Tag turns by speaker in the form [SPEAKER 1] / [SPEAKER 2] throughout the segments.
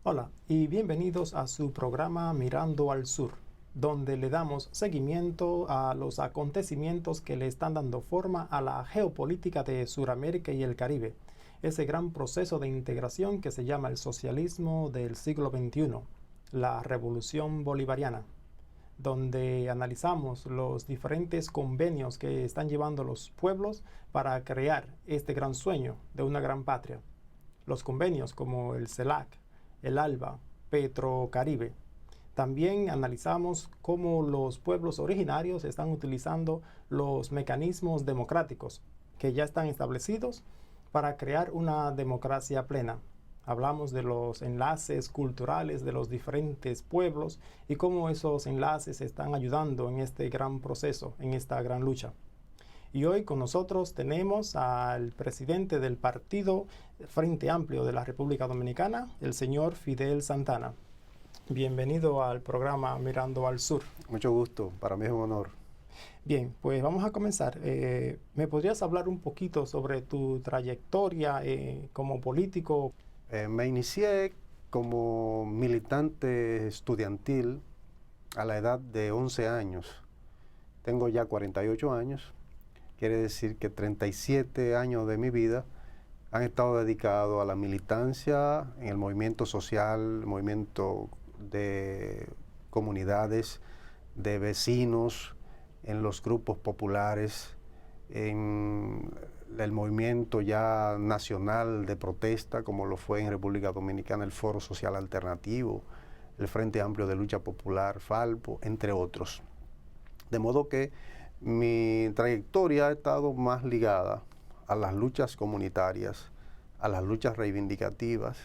[SPEAKER 1] Hola y bienvenidos a su programa Mirando al Sur, donde le damos seguimiento a los acontecimientos que le están dando forma a la geopolítica de Sudamérica y el Caribe, ese gran proceso de integración que se llama el socialismo del siglo XXI, la revolución bolivariana, donde analizamos los diferentes convenios que están llevando los pueblos para crear este gran sueño de una gran patria. Los convenios como el CELAC, el ALBA, Petrocaribe. También analizamos cómo los pueblos originarios están utilizando los mecanismos democráticos que ya están establecidos para crear una democracia plena. Hablamos de los enlaces culturales de los diferentes pueblos y cómo esos enlaces están ayudando en este gran proceso, en esta gran lucha. Y hoy con nosotros tenemos al presidente del Partido Frente Amplio de la República Dominicana, el señor Fidel Santana. Bienvenido al programa Mirando al Sur.
[SPEAKER 2] Mucho gusto, para mí es un honor.
[SPEAKER 1] Bien, pues vamos a comenzar. ¿Me podrías hablar un poquito sobre tu trayectoria como político?
[SPEAKER 2] Me inicié como militante estudiantil a la edad de 11 años. Tengo ya 48 años. Quiere decir que 37 años de mi vida han estado dedicados a la militancia en el movimiento social, el movimiento de comunidades, de vecinos, en los grupos populares, en el movimiento ya nacional de protesta, como lo fue en República Dominicana el Foro Social Alternativo, el Frente Amplio de Lucha Popular, FALPO, entre otros. De modo que mi trayectoria ha estado más ligada a las luchas comunitarias, a las luchas reivindicativas.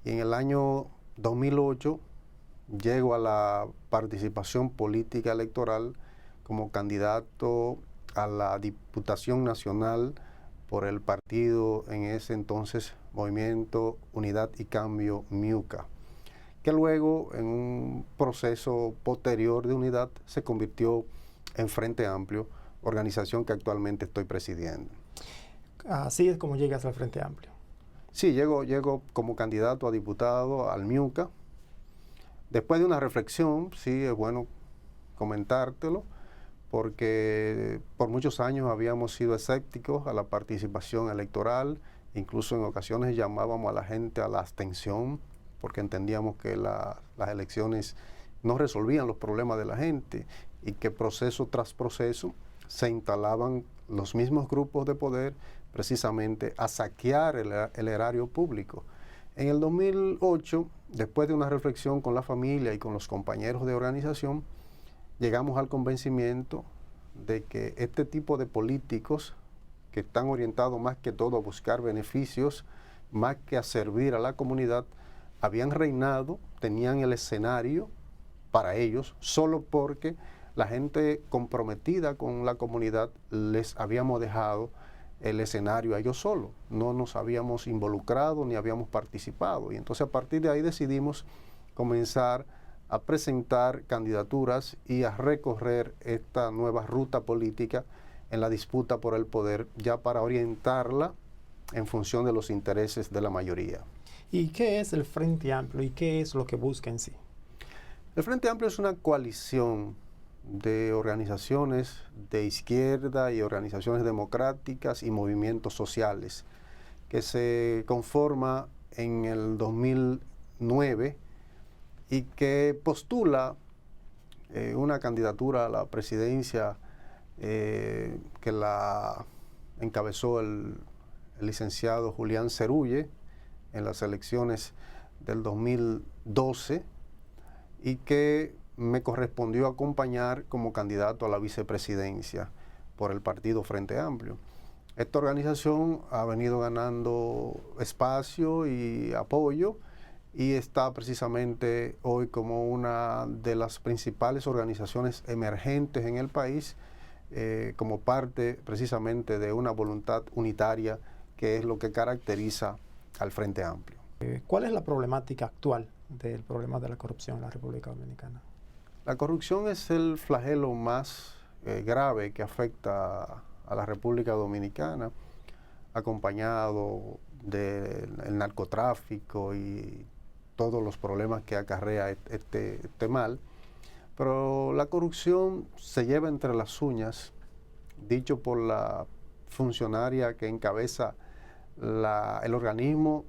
[SPEAKER 2] Y en el año 2008 llego a la participación política electoral como candidato a la Diputación Nacional por el partido en ese entonces Movimiento Unidad y Cambio MIUCA, que luego en un proceso posterior de unidad se convirtió en Frente Amplio, organización que actualmente estoy presidiendo.
[SPEAKER 1] Así es como llegas al Frente Amplio.
[SPEAKER 2] Sí, llego como candidato a diputado al MIUCA. Después de una reflexión, sí, es bueno comentártelo, porque por muchos años habíamos sido escépticos a la participación electoral, incluso en ocasiones llamábamos a la gente a la abstención, porque entendíamos que las elecciones no resolvían los problemas de la gente y que proceso tras proceso se instalaban los mismos grupos de poder precisamente a saquear el erario público. En el 2008, después de una reflexión con la familia y con los compañeros de organización, llegamos al convencimiento de que este tipo de políticos que están orientados más que todo a buscar beneficios, más que a servir a la comunidad, habían reinado, tenían el escenario para ellos, solo porque la gente comprometida con la comunidad les habíamos dejado el escenario a ellos solos. No nos habíamos involucrado ni habíamos participado. Y entonces a partir de ahí decidimos comenzar a presentar candidaturas y a recorrer esta nueva ruta política en la disputa por el poder, ya para orientarla en función de los intereses de la mayoría.
[SPEAKER 1] ¿Y qué es el Frente Amplio y qué es lo que busca en sí?
[SPEAKER 2] El Frente Amplio es una coalición de organizaciones de izquierda y organizaciones democráticas y movimientos sociales que se conforma en el 2009 y que postula una candidatura a la presidencia que la encabezó el licenciado Julián Cerulle en las elecciones del 2012 y que me correspondió acompañar como candidato a la vicepresidencia por el partido Frente Amplio. Esta organización ha venido ganando espacio y apoyo y está precisamente hoy como una de las principales organizaciones emergentes en el país, como parte precisamente de una voluntad unitaria que es lo que caracteriza al Frente Amplio.
[SPEAKER 1] ¿Cuál es la problemática actual del problema de la corrupción en la República Dominicana?
[SPEAKER 2] La corrupción es el flagelo más grave que afecta a la República Dominicana, acompañado del narcotráfico y todos los problemas que acarrea este mal. Pero la corrupción se lleva entre las uñas, dicho por la funcionaria que encabeza el organismo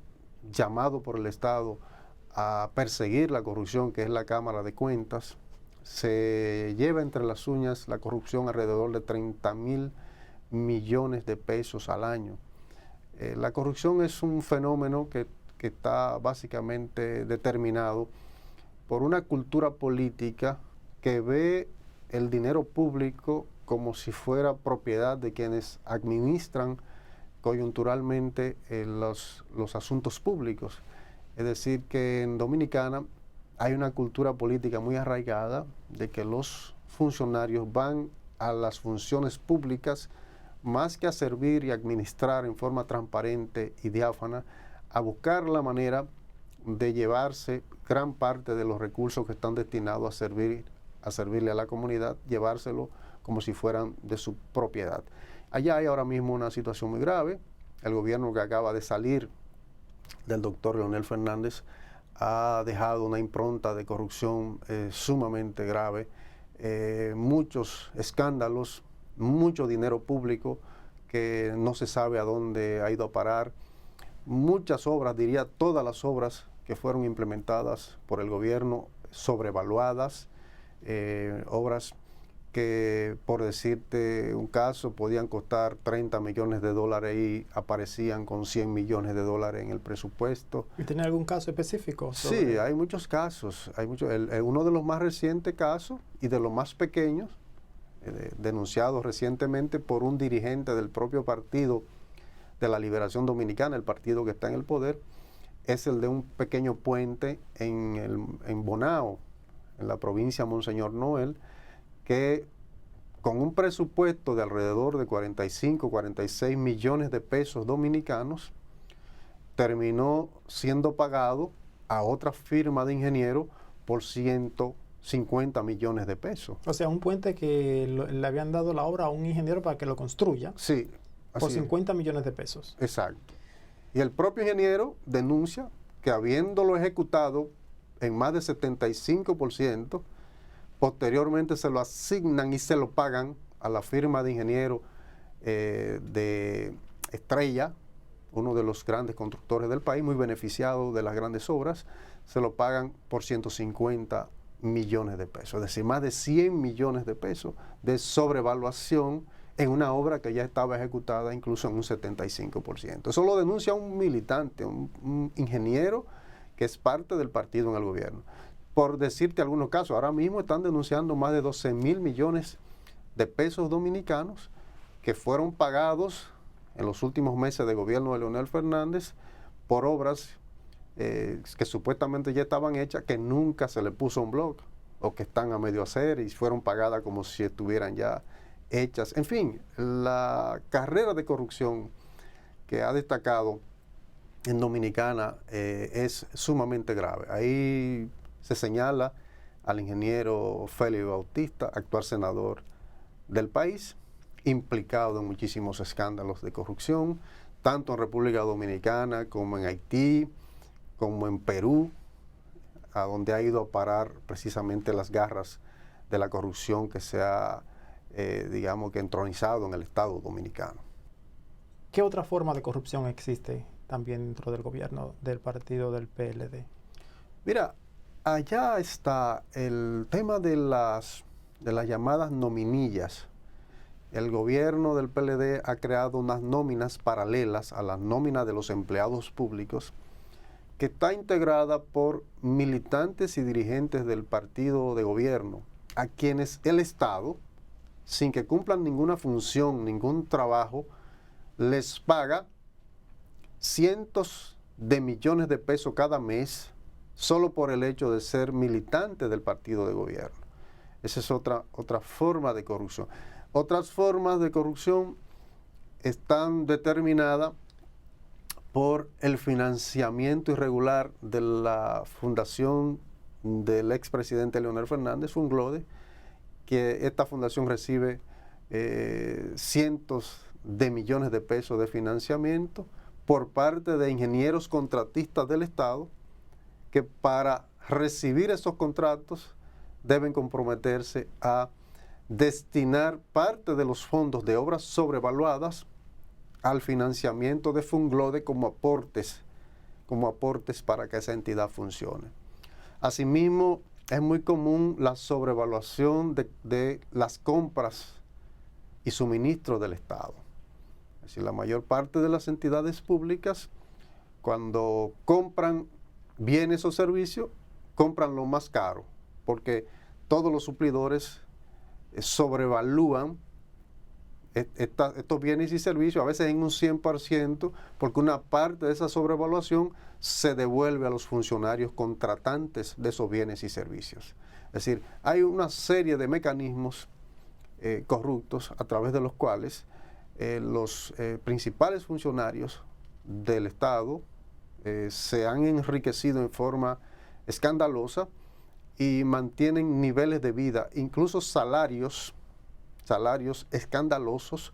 [SPEAKER 2] llamado por el Estado a perseguir la corrupción, que es la Cámara de Cuentas. Se lleva entre las uñas la corrupción alrededor de 30.000 millones de pesos al año. La corrupción es un fenómeno que está básicamente determinado por una cultura política que ve el dinero público como si fuera propiedad de quienes administran coyunturalmente los asuntos públicos. Es decir, que en Dominicana hay una cultura política muy arraigada de que los funcionarios van a las funciones públicas más que a servir y administrar en forma transparente y diáfana, a buscar la manera de llevarse gran parte de los recursos que están destinados a servirle a la comunidad, llevárselo como si fueran de su propiedad. Allá hay ahora mismo una situación muy grave. El gobierno que acaba de salir del doctor Leonel Fernández ha dejado una impronta de corrupción sumamente grave, muchos escándalos, mucho dinero público que no se sabe a dónde ha ido a parar, muchas obras, diría todas las obras que fueron implementadas por el gobierno sobrevaluadas, obras que, por decirte un caso, podían costar 30 millones de dólares y aparecían con 100 millones de dólares en el presupuesto.
[SPEAKER 1] ¿Y tiene algún caso específico?
[SPEAKER 2] Sí, hay muchos casos. Uno de los más recientes casos y de los más pequeños, denunciados recientemente por un dirigente del propio Partido de la Liberación Dominicana, el partido que está en el poder, es el de un pequeño puente en Bonao, en la provincia de Monseñor Noel, que con un presupuesto de alrededor de 45, 46 millones de pesos dominicanos, terminó siendo pagado a otra firma de ingenieros por 150 millones de pesos.
[SPEAKER 1] O sea, un puente que le habían dado la obra a un ingeniero para que lo construya.
[SPEAKER 2] Sí.
[SPEAKER 1] Por 50 millones de pesos.
[SPEAKER 2] Exacto. Y el propio ingeniero denuncia que habiéndolo ejecutado en más de 75%, posteriormente se lo asignan y se lo pagan a la firma de ingenieros de Estrella, uno de los grandes constructores del país, muy beneficiado de las grandes obras, se lo pagan por 150 millones de pesos, es decir, más de 100 millones de pesos de sobrevaluación en una obra que ya estaba ejecutada incluso en un 75%. Eso lo denuncia un militante, un ingeniero que es parte del partido en el gobierno. Por decirte algunos casos, ahora mismo están denunciando más de 12.000 millones de pesos dominicanos que fueron pagados en los últimos meses de gobierno de Leonel Fernández por obras que supuestamente ya estaban hechas, que nunca se le puso un bloque, o que están a medio hacer y fueron pagadas como si estuvieran ya hechas. En fin, la carrera de corrupción que ha destacado en Dominicana es sumamente grave. Ahí se señala al ingeniero Félix Bautista, actual senador del país, implicado en muchísimos escándalos de corrupción, tanto en República Dominicana como en Haití, como en Perú, a donde ha ido a parar precisamente las garras de la corrupción que se ha, digamos que entronizado en el Estado dominicano.
[SPEAKER 1] ¿Qué otra forma de corrupción existe también dentro del gobierno del partido del PLD?
[SPEAKER 2] Mira, allá está el tema de las llamadas nominillas. El gobierno del PLD ha creado unas nóminas paralelas a las nóminas de los empleados públicos, que está integrada por militantes y dirigentes del partido de gobierno, a quienes el Estado, sin que cumplan ninguna función, ningún trabajo, les paga cientos de millones de pesos cada mes solo por el hecho de ser militantes del partido de gobierno. Esa es otra forma de corrupción. Otras formas de corrupción están determinadas por el financiamiento irregular de la fundación del expresidente Leonel Fernández, Funglode, que esta fundación recibe cientos de millones de pesos de financiamiento por parte de ingenieros contratistas del Estado que para recibir esos contratos deben comprometerse a destinar parte de los fondos de obras sobrevaluadas al financiamiento de Funglode como aportes para que esa entidad funcione. Asimismo, es muy común la sobrevaluación de las compras y suministros del Estado. Es decir, la mayor parte de las entidades públicas, cuando compran bienes o servicios, compran lo más caro, porque todos los suplidores sobrevalúan estos bienes y servicios, a veces en un 100%, porque una parte de esa sobrevaluación se devuelve a los funcionarios contratantes de esos bienes y servicios. Es decir, hay una serie de mecanismos corruptos a través de los cuales los principales funcionarios del Estado se han enriquecido en forma escandalosa y mantienen niveles de vida, incluso salarios escandalosos.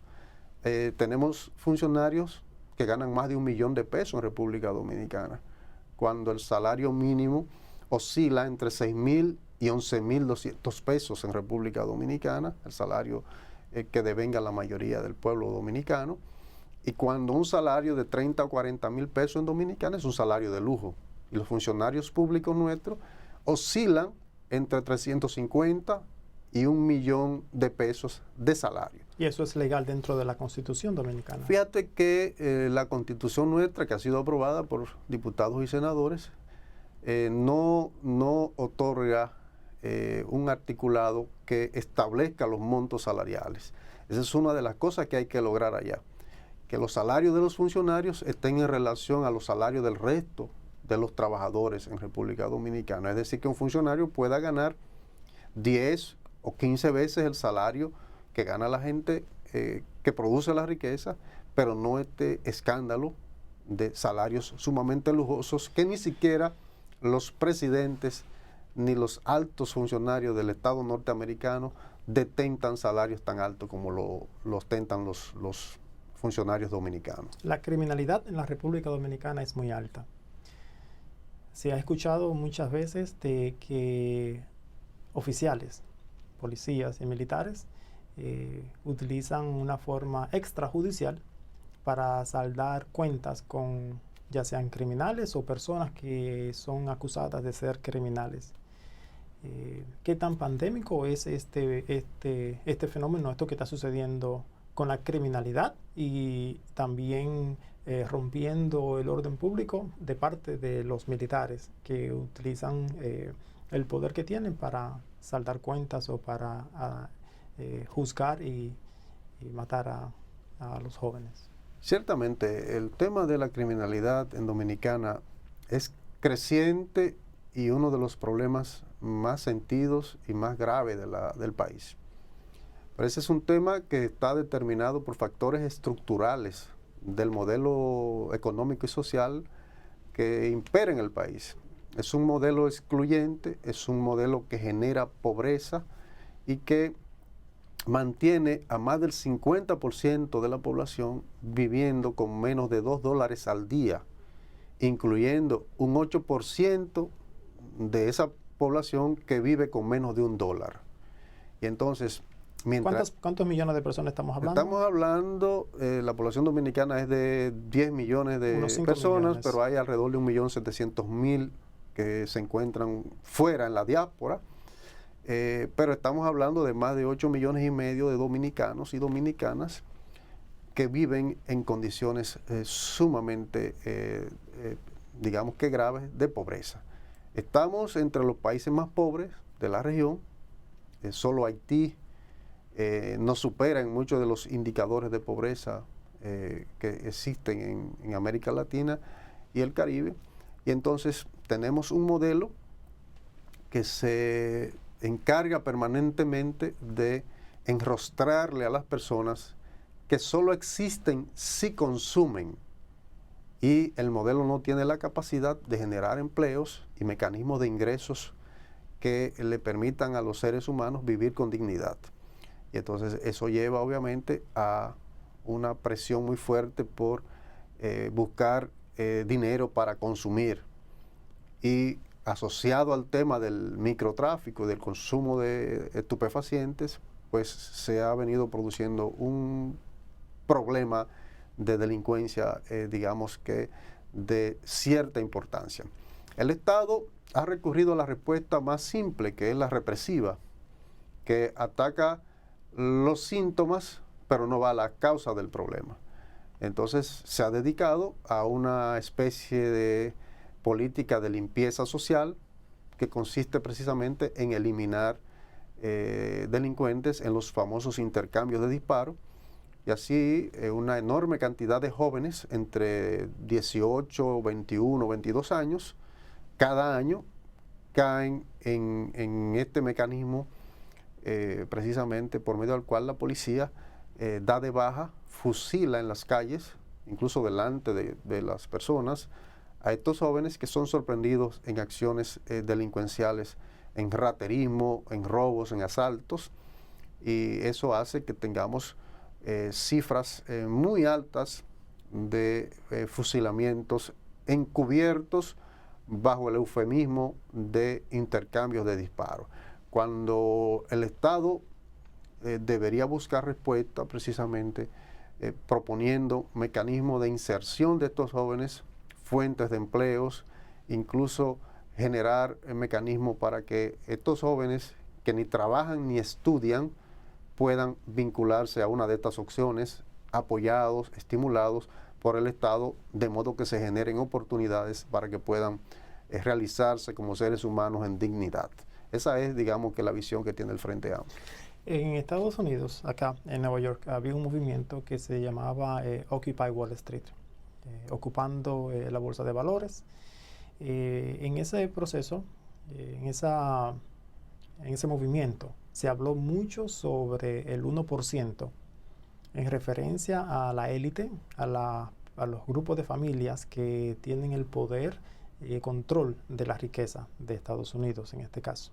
[SPEAKER 2] Tenemos funcionarios que ganan más de $1 millón en República Dominicana, cuando el salario mínimo oscila entre 6,000 y 11,200 pesos en República Dominicana, el salario que devenga la mayoría del pueblo dominicano, y cuando un salario de 30 o 40 mil pesos en Dominicana es un salario de lujo, y los funcionarios públicos nuestros oscilan entre 350 y 1 millón de pesos de salario.
[SPEAKER 1] ¿Y eso es legal dentro de la Constitución dominicana?
[SPEAKER 2] Fíjate que la Constitución nuestra, que ha sido aprobada por diputados y senadores, no otorga un articulado que establezca los montos salariales. Esa es una de las cosas que hay que lograr allá, que los salarios de los funcionarios estén en relación a los salarios del resto de los trabajadores en República Dominicana. Es decir, que un funcionario pueda ganar 10 o 15 veces el salario que gana la gente que produce la riqueza, pero no este escándalo de salarios sumamente lujosos que ni siquiera los presidentes ni los altos funcionarios del Estado norteamericano detentan salarios tan altos como lo ostentan los funcionarios dominicanos.
[SPEAKER 1] La criminalidad en la República Dominicana es muy alta. Se ha escuchado muchas veces de que oficiales, policías y militares utilizan una forma extrajudicial para saldar cuentas con ya sean criminales o personas que son acusadas de ser criminales. ¿Qué tan pandémico es este fenómeno, esto que está sucediendo con la criminalidad y también rompiendo el orden público de parte de los militares que utilizan el poder que tienen para saldar cuentas o para juzgar y matar a los jóvenes?
[SPEAKER 2] Ciertamente, el tema de la criminalidad en Dominicana es creciente y uno de los problemas más sentidos y más graves del país. Pero ese es un tema que está determinado por factores estructurales del modelo económico y social que impera en el país. Es un modelo excluyente, es un modelo que genera pobreza y que mantiene a más del 50% de la población viviendo con menos de $2 al día, incluyendo un 8% de esa población que vive con menos de $1. Y entonces,
[SPEAKER 1] ¿Cuántos millones de personas estamos hablando?
[SPEAKER 2] Estamos hablando, la población dominicana es de 10 millones de personas, millones. Pero hay alrededor de 1.700.000 que se encuentran fuera en la diáspora. Pero estamos hablando de más de 8,5 millones de dominicanos y dominicanas que viven en condiciones sumamente, digamos que graves, de pobreza. Estamos entre los países más pobres de la región. Solo Haití nos supera en muchos de los indicadores de pobreza que existen en América Latina y el Caribe. Y entonces tenemos un modelo que se encarga permanentemente de enrostrarle a las personas que solo existen si consumen, y el modelo no tiene la capacidad de generar empleos y mecanismos de ingresos que le permitan a los seres humanos vivir con dignidad. Y entonces eso lleva obviamente a una presión muy fuerte por buscar dinero para consumir. y asociado al tema del microtráfico, del consumo de estupefacientes, pues se ha venido produciendo un problema de delincuencia, digamos que de cierta importancia. El Estado ha recurrido a la respuesta más simple, que es la represiva, que ataca los síntomas, pero no va a la causa del problema. Entonces se ha dedicado a una especie de política de limpieza social que consiste precisamente en eliminar delincuentes en los famosos intercambios de disparos, y así una enorme cantidad de jóvenes entre 18, 21, 22 años cada año caen en este mecanismo precisamente por medio del cual la policía da de baja, fusila en las calles, incluso delante de las personas, a estos jóvenes que son sorprendidos en acciones delincuenciales, en raterismo, en robos, en asaltos, y eso hace que tengamos cifras muy altas de fusilamientos encubiertos bajo el eufemismo de intercambios de disparos, cuando el Estado debería buscar respuesta precisamente proponiendo mecanismos de inserción de estos jóvenes, fuentes de empleos, incluso generar mecanismos para que estos jóvenes que ni trabajan ni estudian puedan vincularse a una de estas opciones, apoyados, estimulados por el Estado, de modo que se generen oportunidades para que puedan realizarse como seres humanos en dignidad. Esa es, digamos, que la visión que tiene el Frente Amplio.
[SPEAKER 1] En Estados Unidos, acá en Nueva York, había un movimiento que se llamaba Occupy Wall Street, ocupando la bolsa de valores. En ese proceso, en ese movimiento, se habló mucho sobre el 1%, en referencia a la élite, a los grupos de familias que tienen el poder y control de la riqueza de Estados Unidos, en este caso.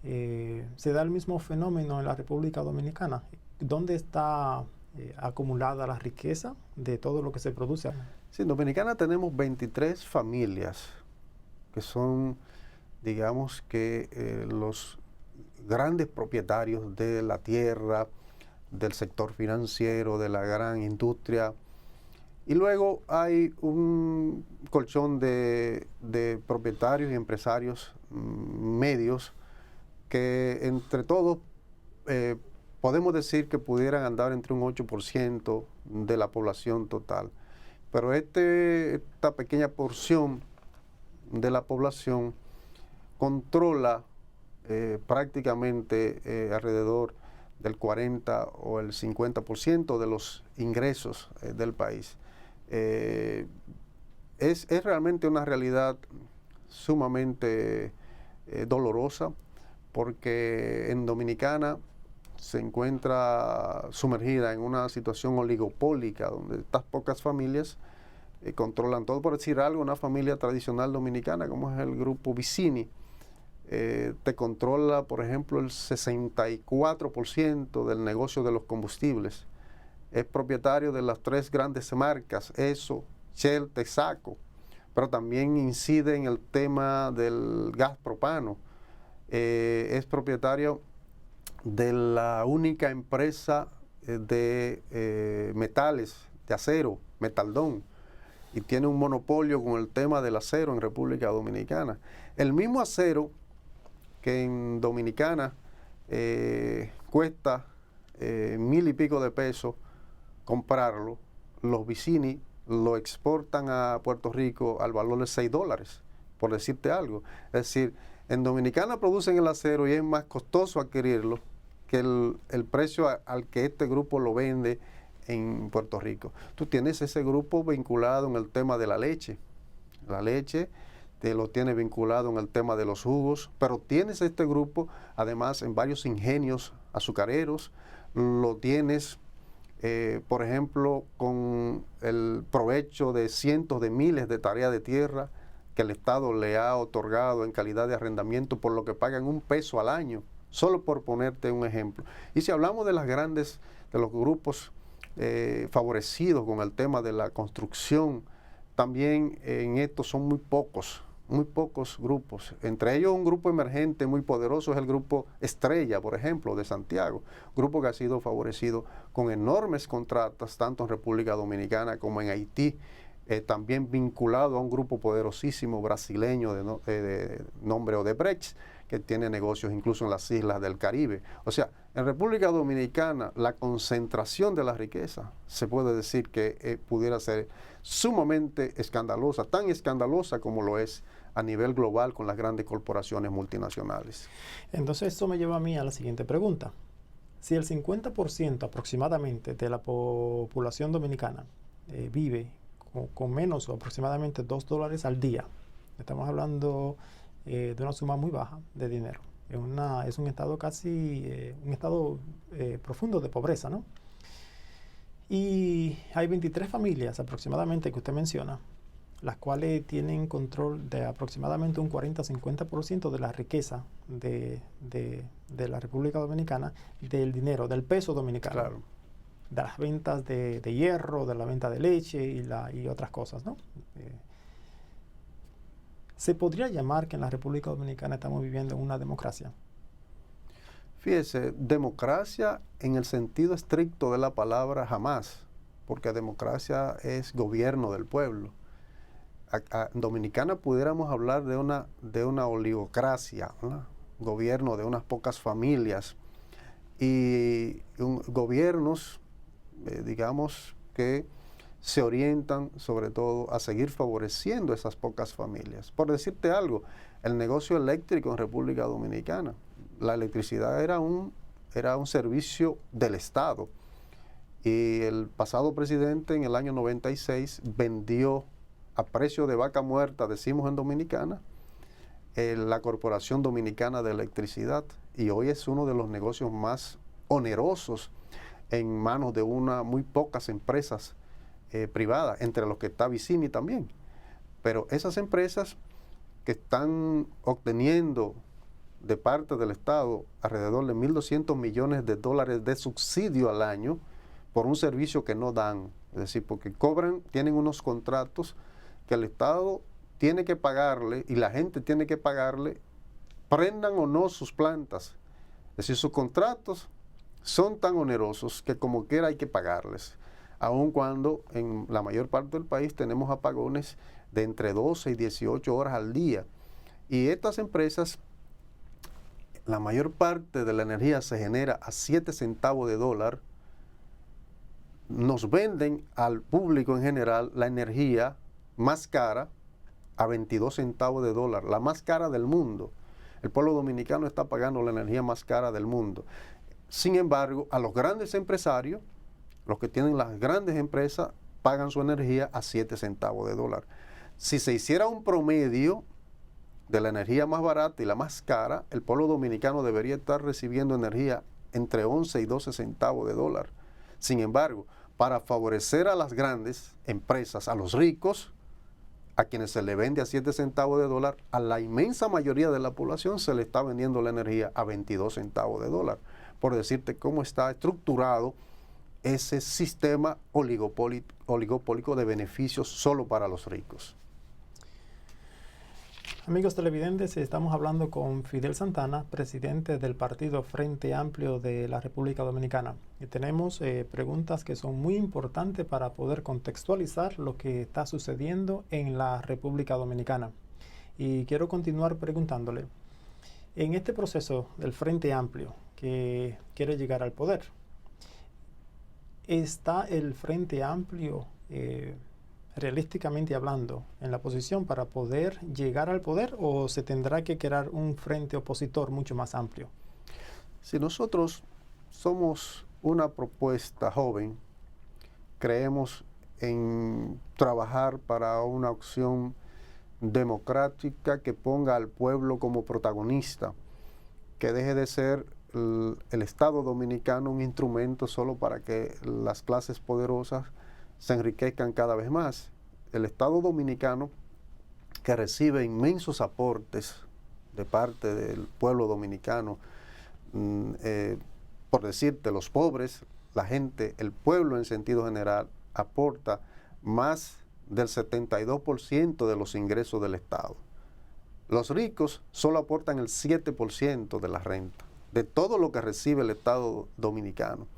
[SPEAKER 1] Se da el mismo fenómeno en la República Dominicana. ¿Dónde está acumulada la riqueza de todo lo que se produce?
[SPEAKER 2] Sí, en Dominicana tenemos 23 familias que son, digamos que los grandes propietarios de la tierra, del sector financiero, de la gran industria. Y luego hay un colchón de propietarios y empresarios medios que entre todos podemos decir que pudieran andar entre un 8% de la población total. Pero esta pequeña porción de la población controla prácticamente alrededor del 40 o el 50% de los ingresos del país. Es realmente una realidad sumamente dolorosa, porque en Dominicana se encuentra sumergida en una situación oligopólica, donde estas pocas familias controlan todo. Por decir algo, una familia tradicional dominicana, como es el grupo Vicini, te controla, por ejemplo, el 64% del negocio de los combustibles. Es propietario de las 3 grandes marcas, Esso, Shell, Texaco, pero también incide en el tema del gas propano. Es propietario de la única empresa de metales, de acero, Metaldón, y tiene un monopolio con el tema del acero en República Dominicana. El mismo acero que en Dominicana cuesta 1,000 y pico de pesos comprarlo, los Vicini lo exportan a Puerto Rico al valor de $6, por decirte algo. Es decir, en Dominicana producen el acero y es más costoso adquirirlo que el precio al que este grupo lo vende en Puerto Rico. Tú tienes ese grupo vinculado en el tema de la leche. La leche te lo tienes vinculado en el tema de los jugos, pero tienes este grupo además en varios ingenios azucareros, lo tienes por ejemplo con el provecho de cientos de miles de tareas de tierra que el Estado le ha otorgado en calidad de arrendamiento, por lo que pagan $1 al año, solo por ponerte un ejemplo. Y si hablamos de los grupos favorecidos con el tema de la construcción, también en esto son muy pocos muy pocos grupos. Entre ellos un grupo emergente muy poderoso es el grupo Estrella, por ejemplo, de Santiago, grupo que ha sido favorecido con enormes contratos, tanto en República Dominicana como en Haití, también vinculado a un grupo poderosísimo brasileño de nombre Odebrecht, que tiene negocios incluso en las islas del Caribe. O sea, en República Dominicana la concentración de la riqueza se puede decir que pudiera ser sumamente escandalosa, tan escandalosa como lo es a nivel global con las grandes corporaciones multinacionales.
[SPEAKER 1] Entonces esto me lleva a mí a la siguiente pregunta. Si el 50% aproximadamente de la población dominicana vive con menos o aproximadamente $2 al día, estamos hablando de una suma muy baja de dinero. Es un estado profundo de pobreza, ¿no? Y hay 23 familias aproximadamente que usted menciona, las cuales tienen control de aproximadamente un 40-50% de la riqueza de la República Dominicana, del dinero, del peso dominicano.
[SPEAKER 2] Claro.
[SPEAKER 1] De las ventas de hierro, de la venta de leche y otras cosas, ¿no? ¿Se podría llamar que en la República Dominicana estamos viviendo en una democracia?
[SPEAKER 2] Fíjese, democracia en el sentido estricto de la palabra jamás, porque democracia es gobierno del pueblo. En Dominicana pudiéramos hablar de una oligocracia, ¿no? Gobierno de unas pocas familias y gobiernos, digamos, que se orientan sobre todo a seguir favoreciendo esas pocas familias. Por decirte algo, el negocio eléctrico en República Dominicana, la electricidad era un servicio del Estado y el pasado presidente en el año 96 vendió a precio de vaca muerta, decimos en Dominicana, la Corporación Dominicana de Electricidad, y hoy es uno de los negocios más onerosos en manos de muy pocas empresas privadas, entre los que está Vicini también. Pero esas empresas que están obteniendo de parte del Estado alrededor de $1.200 millones de subsidio al año por un servicio que no dan, es decir, porque tienen unos contratos que el Estado tiene que pagarle y la gente tiene que pagarle, prendan o no sus plantas. Es decir, sus contratos son tan onerosos que como quiera hay que pagarles, aun cuando en la mayor parte del país tenemos apagones de entre 12 y 18 horas al día. Y estas empresas, la mayor parte de la energía se genera a 7 centavos de dólar, nos venden al público en general la energía más cara a 22 centavos de dólar, la más cara del mundo. El pueblo dominicano está pagando la energía más cara del mundo. Sin embargo, a los grandes empresarios, los que tienen las grandes empresas, pagan su energía a 7 centavos de dólar. Si se hiciera un promedio de la energía más barata y la más cara, el pueblo dominicano debería estar recibiendo energía entre 11 y 12 centavos de dólar. Sin embargo, para favorecer a las grandes empresas, a los ricos, a quienes se le vende a 7 centavos de dólar, a la inmensa mayoría de la población se le está vendiendo la energía a 22 centavos de dólar. Por decirte cómo está estructurado ese sistema oligopólico de beneficios solo para los ricos.
[SPEAKER 1] Amigos televidentes, estamos hablando con Fidel Santana, presidente del Partido Frente Amplio de la República Dominicana. Y tenemos preguntas que son muy importantes para poder contextualizar lo que está sucediendo en la República Dominicana. Y quiero continuar preguntándole, en este proceso del Frente Amplio que quiere llegar al poder, ¿está el Frente Amplio realísticamente hablando en la posición para poder llegar al poder, o se tendrá que crear un frente opositor mucho más amplio?
[SPEAKER 2] Si nosotros somos una propuesta joven, creemos en trabajar para una opción democrática que ponga al pueblo como protagonista, que deje de ser el Estado dominicano un instrumento solo para que las clases poderosas se enriquezcan cada vez más. El Estado dominicano, que recibe inmensos aportes de parte del pueblo dominicano, por decirte, los pobres, la gente, el pueblo en sentido general, aporta más del 72% de los ingresos del Estado. Los ricos solo aportan el 7% de la renta, de todo lo que recibe el Estado dominicano.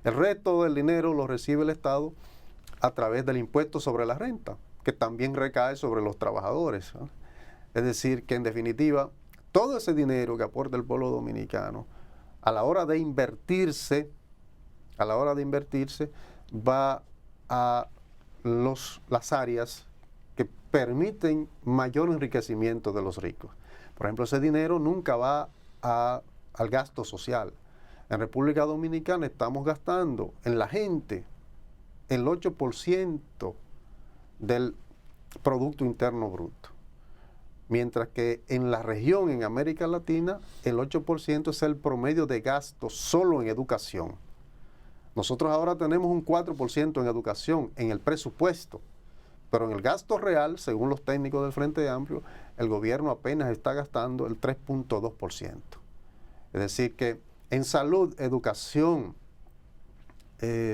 [SPEAKER 2] El resto del dinero lo recibe el Estado a través del impuesto sobre la renta, que también recae sobre los trabajadores, ¿no? Es decir, que en definitiva, todo ese dinero que aporta el pueblo dominicano, a la hora de invertirse, va a las áreas que permiten mayor enriquecimiento de los ricos. Por ejemplo, ese dinero nunca va al gasto social. En República Dominicana estamos gastando en la gente el 8% del Producto Interno Bruto, mientras que en la región, en América Latina, el 8% es el promedio de gasto solo en educación. Nosotros ahora tenemos un 4% en educación, en el presupuesto, pero en el gasto real, según los técnicos del Frente Amplio, el gobierno apenas está gastando el 3.2%. Es decir que en salud, educación,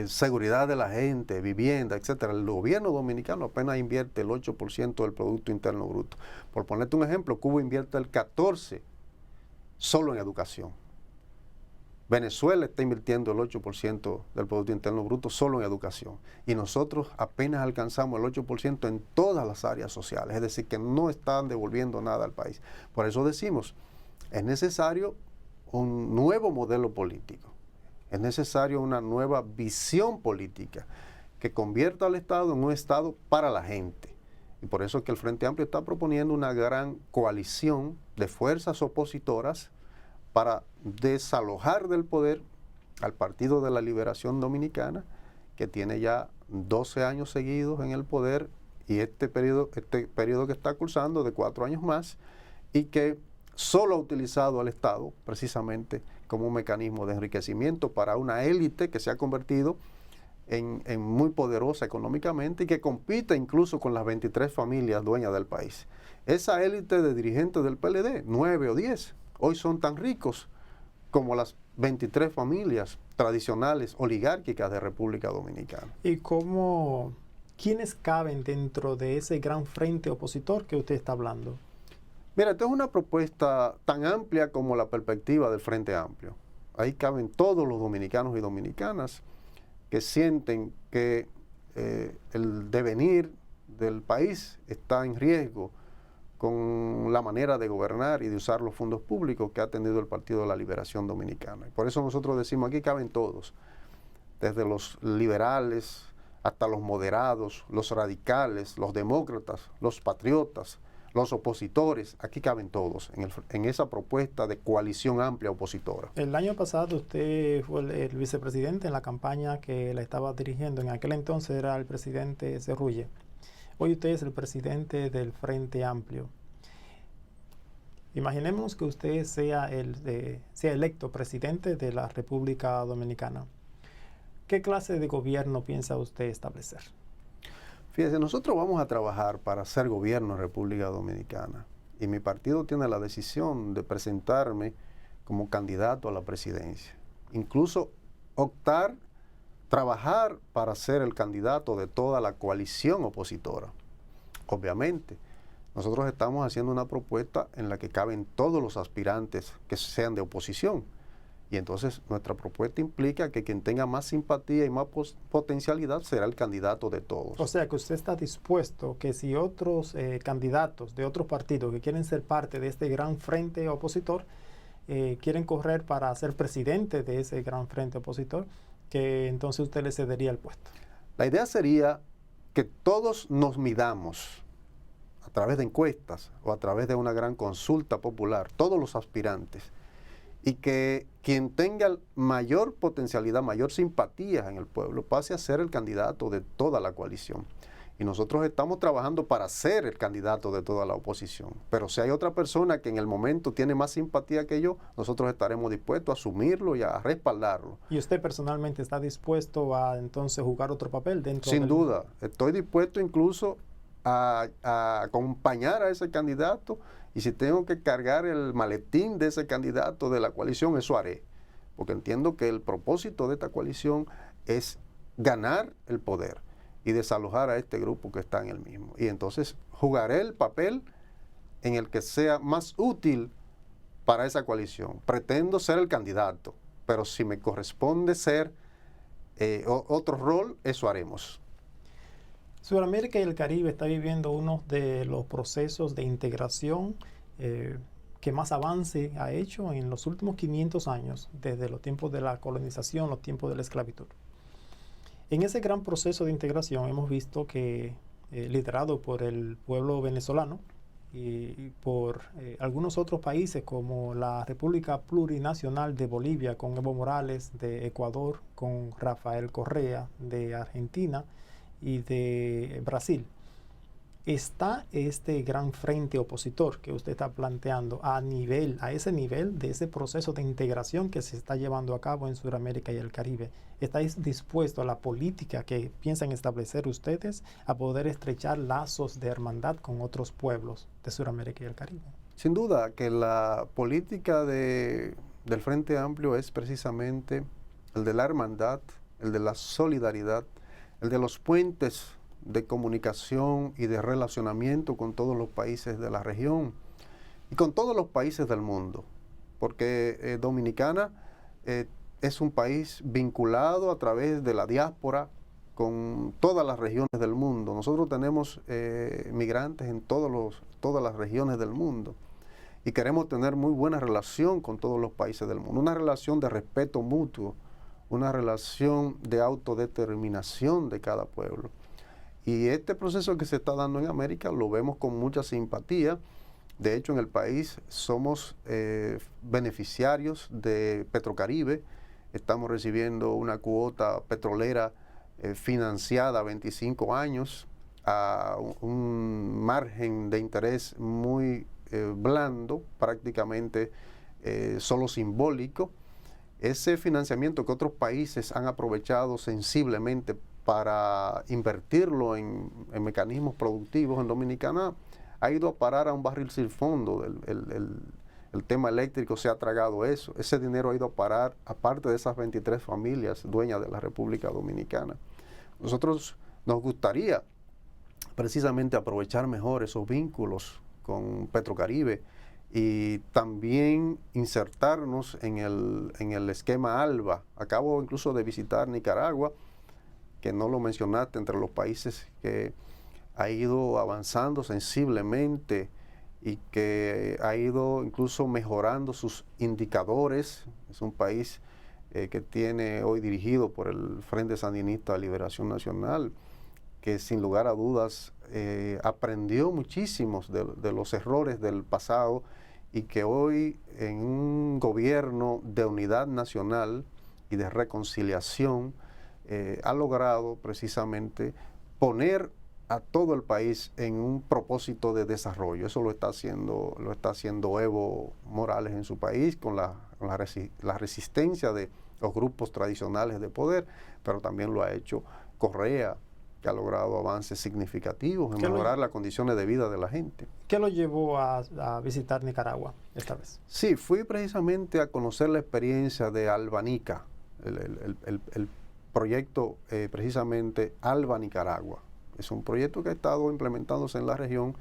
[SPEAKER 2] seguridad de la gente, vivienda, etcétera, el gobierno dominicano apenas invierte el 8% del Producto Interno Bruto. Por ponerte un ejemplo, Cuba invierte el 14% solo en educación. Venezuela está invirtiendo el 8% del Producto Interno Bruto solo en educación. Y nosotros apenas alcanzamos el 8% en todas las áreas sociales. Es decir, que no están devolviendo nada al país. Por eso decimos, es necesario un nuevo modelo político. Es necesario una nueva visión política que convierta al Estado en un Estado para la gente. Y por eso es que el Frente Amplio está proponiendo una gran coalición de fuerzas opositoras para desalojar del poder al Partido de la Liberación Dominicana, que tiene ya 12 años seguidos en el poder, y este periodo que está cursando de 4 años más, y que solo ha utilizado al Estado precisamente como un mecanismo de enriquecimiento para una élite que se ha convertido en muy poderosa económicamente y que compite incluso con las 23 familias dueñas del país. Esa élite de dirigentes del PLD, 9 o 10, hoy son tan ricos como las 23 familias tradicionales oligárquicas de República Dominicana.
[SPEAKER 1] ¿Y quiénes caben dentro de ese gran frente opositor que usted está hablando?
[SPEAKER 2] Mira, esta es una propuesta tan amplia como la perspectiva del Frente Amplio. Ahí caben todos los dominicanos y dominicanas que sienten que el devenir del país está en riesgo con la manera de gobernar y de usar los fondos públicos que ha tenido el Partido de la Liberación Dominicana. Y por eso nosotros decimos, aquí caben todos, desde los liberales hasta los moderados, los radicales, los demócratas, los patriotas, los opositores, aquí caben todos en esa propuesta de coalición amplia opositora.
[SPEAKER 1] El año pasado usted fue el vicepresidente en la campaña que la estaba dirigiendo. En aquel entonces era el presidente Cerrulle. Hoy usted es el presidente del Frente Amplio. Imaginemos que usted sea electo presidente de la República Dominicana. ¿Qué clase de gobierno piensa usted establecer?
[SPEAKER 2] Fíjese, nosotros vamos a trabajar para hacer gobierno en República Dominicana y mi partido tiene la decisión de presentarme como candidato a la presidencia. Incluso trabajar para ser el candidato de toda la coalición opositora. Obviamente, nosotros estamos haciendo una propuesta en la que caben todos los aspirantes que sean de oposición. Y entonces nuestra propuesta implica que quien tenga más simpatía y más potencialidad será el candidato de todos.
[SPEAKER 1] O sea que usted está dispuesto que si otros candidatos de otros partidos que quieren ser parte de este gran frente opositor, quieren correr para ser presidente de ese gran frente opositor, que entonces usted le cedería el puesto.
[SPEAKER 2] La idea sería que todos nos midamos a través de encuestas o a través de una gran consulta popular, todos los aspirantes, y que quien tenga mayor potencialidad, mayor simpatía en el pueblo, pase a ser el candidato de toda la coalición. Y nosotros estamos trabajando para ser el candidato de toda la oposición. Pero si hay otra persona que en el momento tiene más simpatía que yo, nosotros estaremos dispuestos a asumirlo y a respaldarlo.
[SPEAKER 1] ¿Y usted personalmente está dispuesto a entonces jugar otro papel dentro
[SPEAKER 2] Sin duda, estoy dispuesto incluso a acompañar a ese candidato, y si tengo que cargar el maletín de ese candidato de la coalición, eso haré, porque entiendo que el propósito de esta coalición es ganar el poder y desalojar a este grupo que está en el mismo. Y entonces jugaré el papel en el que sea más útil para esa coalición. Pretendo ser el candidato, pero si me corresponde ser otro rol, eso haremos.
[SPEAKER 1] Sudamérica y el Caribe está viviendo uno de los procesos de integración que más avance ha hecho en los últimos 500 años, desde los tiempos de la colonización, los tiempos de la esclavitud. En ese gran proceso de integración hemos visto que, liderado por el pueblo venezolano y por algunos otros países como la República Plurinacional de Bolivia con Evo Morales, de Ecuador con Rafael Correa, de Argentina y de Brasil, ¿está este gran frente opositor que usted está planteando a ese nivel de ese proceso de integración que se está llevando a cabo en Sudamérica y el Caribe? ¿Estáis dispuestos a la política que piensan establecer ustedes a poder estrechar lazos de hermandad con otros pueblos de Sudamérica y el Caribe?
[SPEAKER 2] Sin duda que la política del Frente Amplio es precisamente el de la hermandad, el de la solidaridad, el de los puentes de comunicación y de relacionamiento con todos los países de la región y con todos los países del mundo, porque Dominicana es un país vinculado a través de la diáspora con todas las regiones del mundo. Nosotros tenemos migrantes en todas las regiones del mundo y queremos tener muy buena relación con todos los países del mundo, una relación de respeto mutuo, una relación de autodeterminación de cada pueblo. Y este proceso que se está dando en América lo vemos con mucha simpatía. De hecho, en el país somos beneficiarios de Petrocaribe. Estamos recibiendo una cuota petrolera financiada a 25 años a un margen de interés muy blando, prácticamente solo simbólico. Ese financiamiento que otros países han aprovechado sensiblemente para invertirlo en mecanismos productivos en Dominicana, ha ido a parar a un barril sin fondo. El tema eléctrico se ha tragado eso. Ese dinero ha ido a parar, aparte de esas 23 familias dueñas de la República Dominicana. Nosotros nos gustaría precisamente aprovechar mejor esos vínculos con Petrocaribe y también insertarnos en el esquema ALBA. Acabo incluso de visitar Nicaragua, que no lo mencionaste, entre los países que ha ido avanzando sensiblemente y que ha ido incluso mejorando sus indicadores. Es un país que tiene hoy dirigido por el Frente Sandinista de Liberación Nacional, que sin lugar a dudas aprendió muchísimos de los errores del pasado y que hoy en un gobierno de unidad nacional y de reconciliación ha logrado precisamente poner a todo el país en un propósito de desarrollo. Eso lo está haciendo Evo Morales en su país con la resistencia de los grupos tradicionales de poder, pero también lo ha hecho Correa, que ha logrado avances significativos en mejorar las condiciones de vida de la gente.
[SPEAKER 1] ¿Qué lo llevó a visitar Nicaragua esta vez?
[SPEAKER 2] Sí, fui precisamente a conocer la experiencia de Albanica, el proyecto precisamente Alba Nicaragua. Es un proyecto que ha estado implementándose en la región.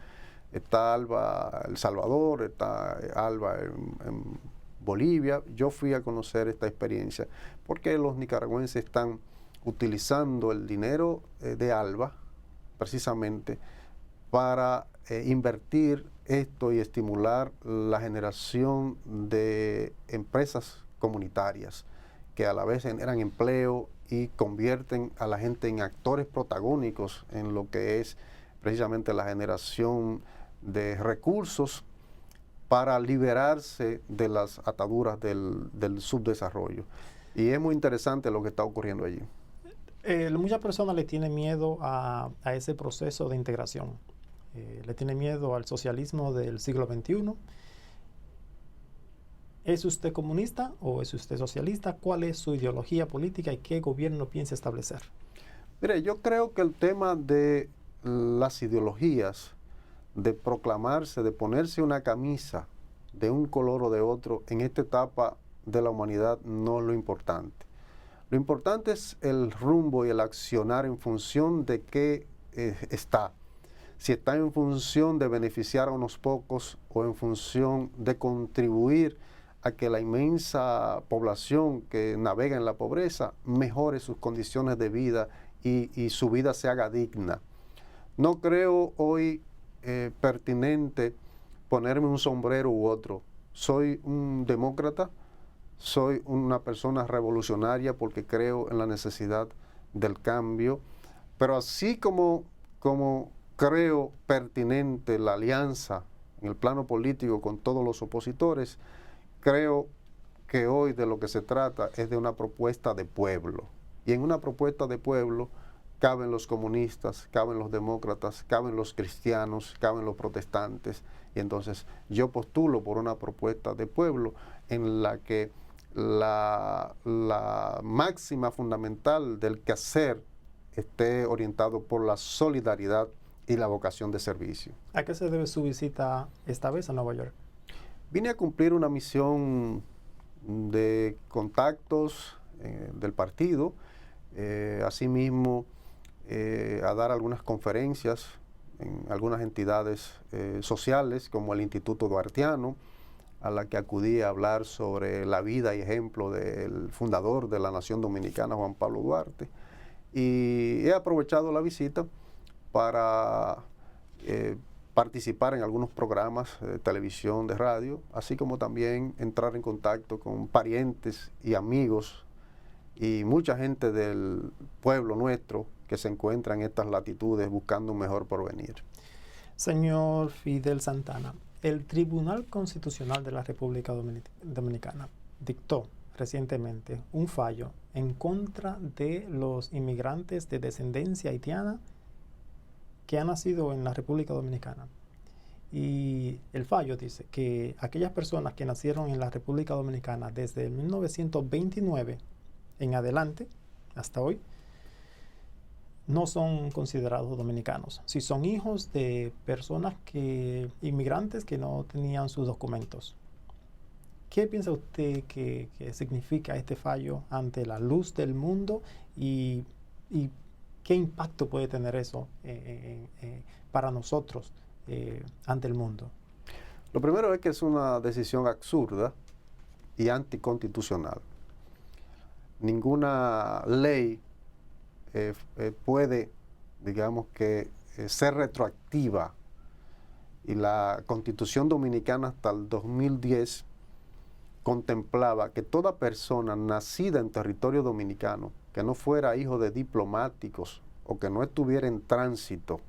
[SPEAKER 2] Está Alba El Salvador, está Alba en Bolivia. Yo fui a conocer esta experiencia porque los nicaragüenses están utilizando el dinero de Alba precisamente para invertir esto y estimular la generación de empresas comunitarias que a la vez generan empleo y convierten a la gente en actores protagónicos en lo que es precisamente la generación de recursos para liberarse de las ataduras del subdesarrollo. Y es muy interesante lo que está ocurriendo allí.
[SPEAKER 1] Muchas personas le tienen miedo a ese proceso de integración. Le tienen miedo al socialismo del siglo XXI. ¿Es usted comunista o es usted socialista? ¿Cuál es su ideología política y qué gobierno piensa establecer?
[SPEAKER 2] Mire, yo creo que el tema de las ideologías, de proclamarse, de ponerse una camisa de un color o de otro, en esta etapa de la humanidad no es lo importante. Lo importante es el rumbo y el accionar en función de qué está. si está en función de beneficiar a unos pocos o en función de contribuir a que la inmensa población que navega en la pobreza mejore sus condiciones de vida y su vida se haga digna. No creo hoy pertinente ponerme un sombrero u otro. Soy un demócrata, soy una persona revolucionaria porque creo en la necesidad del cambio, pero así como creo pertinente la alianza en el plano político con todos los opositores, creo que hoy de lo que se trata es de una propuesta de pueblo. Y en una propuesta de pueblo caben los comunistas, caben los demócratas, caben los cristianos, caben los protestantes. Y entonces yo postulo por una propuesta de pueblo en la que la máxima fundamental del quehacer esté orientado por la solidaridad y la vocación de servicio.
[SPEAKER 1] ¿A qué se debe su visita esta vez a Nueva York?
[SPEAKER 2] Vine a cumplir una misión de contactos del partido, asimismo a dar algunas conferencias en algunas entidades sociales como el Instituto Duartiano, a la que acudí a hablar sobre la vida y ejemplo del fundador de la Nación Dominicana, Juan Pablo Duarte. Y he aprovechado la visita para participar en algunos programas de televisión, de radio, así como también entrar en contacto con parientes y amigos y mucha gente del pueblo nuestro que se encuentra en estas latitudes buscando un mejor porvenir.
[SPEAKER 1] Señor Fidel Santana, el Tribunal Constitucional de la República Dominicana dictó recientemente un fallo en contra de los inmigrantes de descendencia haitiana que han nacido en la República Dominicana. Y el fallo dice que aquellas personas que nacieron en la República Dominicana desde 1929 en adelante, hasta hoy, no son considerados dominicanos. Si son hijos de personas inmigrantes que no tenían sus documentos. ¿Qué piensa usted que significa este fallo ante la luz del mundo y qué impacto puede tener eso para nosotros ante el mundo?
[SPEAKER 2] Lo primero es que es una decisión absurda y anticonstitucional. Ninguna ley puede, digamos que, ser retroactiva, y la Constitución Dominicana hasta el 2010 contemplaba que toda persona nacida en territorio dominicano que no fuera hijo de diplomáticos o que no estuviera en tránsito.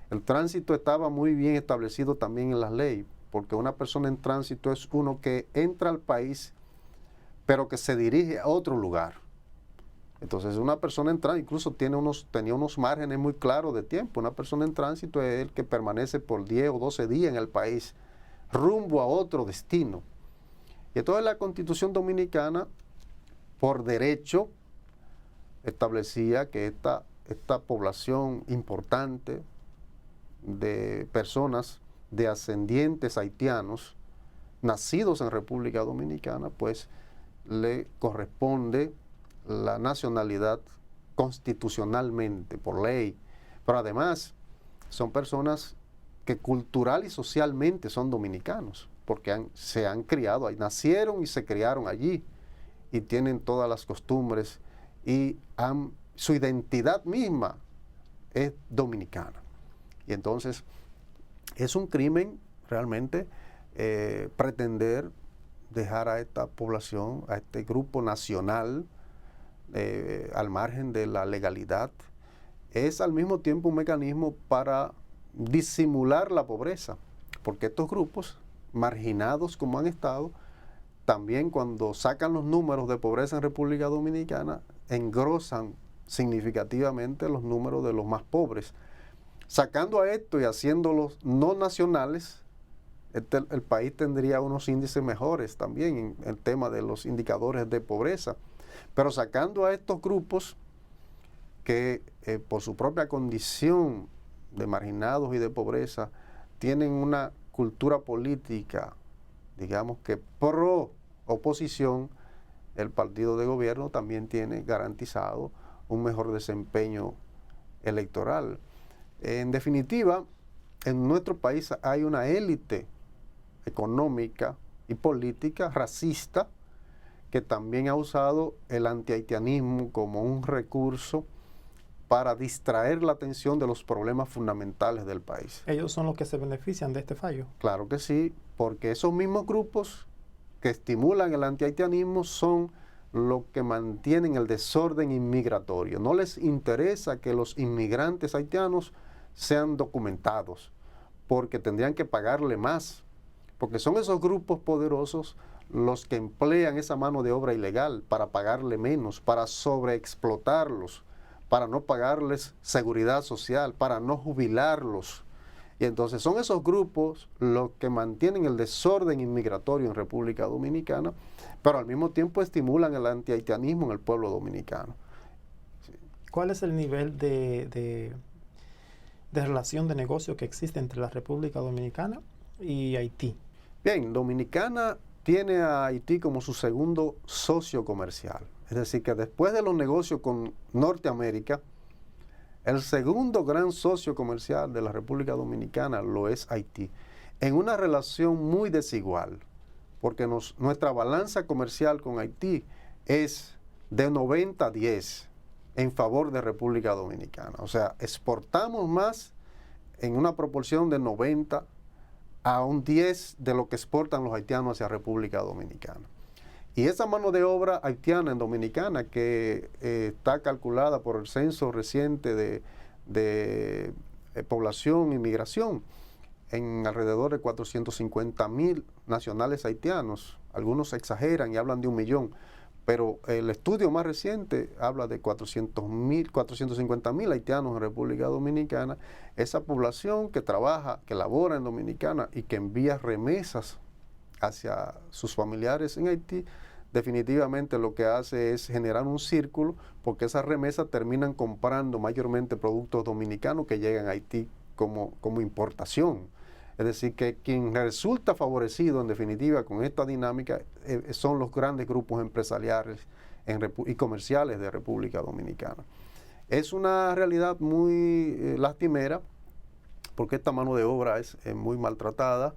[SPEAKER 2] El tránsito estaba muy bien establecido también en la ley, porque una persona en tránsito es uno que entra al país pero que se dirige a otro lugar. Entonces una persona en tránsito incluso tenía unos márgenes muy claros de tiempo. Una persona en tránsito es el que permanece por 10 o 12 días en el país rumbo a otro destino. Y entonces la Constitución Dominicana, por derecho, establecía que esta población importante de personas de ascendientes haitianos nacidos en República Dominicana, pues le corresponde la nacionalidad constitucionalmente, por ley. Pero además son personas que cultural y socialmente son dominicanos, porque se han criado ahí, nacieron y se criaron allí, y tienen todas las costumbres, y su identidad misma es dominicana. Y entonces es un crimen realmente pretender dejar a esta población, a este grupo nacional, al margen de la legalidad. Es al mismo tiempo un mecanismo para disimular la pobreza, porque estos grupos, marginados como han estado, también cuando sacan los números de pobreza en República Dominicana, engrosan significativamente los números de los más pobres. Sacando a esto y haciéndolos no nacionales, el país tendría unos índices mejores también en el tema de los indicadores de pobreza. Pero sacando a estos grupos que por su propia condición de marginados y de pobreza tienen una cultura política, digamos que pro oposición, el partido de gobierno también tiene garantizado un mejor desempeño electoral. En definitiva, en nuestro país hay una élite económica y política racista que también ha usado el antihaitianismo como un recurso para distraer la atención de los problemas fundamentales del país.
[SPEAKER 1] Ellos son los que se benefician de este fallo.
[SPEAKER 2] Claro que sí, porque esos mismos grupos que estimulan el antihaitianismo son los que mantienen el desorden inmigratorio. No les interesa que los inmigrantes haitianos sean documentados, porque tendrían que pagarle más, porque son esos grupos poderosos los que emplean esa mano de obra ilegal para pagarle menos, para sobreexplotarlos, para no pagarles seguridad social, para no jubilarlos. Y entonces son esos grupos los que mantienen el desorden inmigratorio en República Dominicana, pero al mismo tiempo estimulan el antihaitianismo en el pueblo dominicano.
[SPEAKER 1] Sí. ¿Cuál es el nivel de relación de negocio que existe entre la República Dominicana y Haití?
[SPEAKER 2] Bien, Dominicana tiene a Haití como su segundo socio comercial. Es decir, que después de los negocios con Norteamérica, el segundo gran socio comercial de la República Dominicana lo es Haití, en una relación muy desigual, porque nuestra balanza comercial con Haití es de 90-10 en favor de República Dominicana. O sea, exportamos más en una proporción de 90 a un 10 de lo que exportan los haitianos hacia República Dominicana. Y esa mano de obra haitiana en Dominicana, que está calculada por el censo reciente de población y migración, en alrededor de 450,000 nacionales haitianos. Algunos exageran y hablan de 1,000,000, pero el estudio más reciente habla de 450,000 haitianos en República Dominicana. Esa población que trabaja, que labora en Dominicana y que envía remesas hacia sus familiares en Haití, definitivamente lo que hace es generar un círculo, porque esas remesas terminan comprando mayormente productos dominicanos que llegan a Haití como importación. Es decir, que quien resulta favorecido en definitiva con esta dinámica son los grandes grupos empresariales y comerciales de República Dominicana. Es una realidad muy lastimera, porque esta mano de obra es muy maltratada,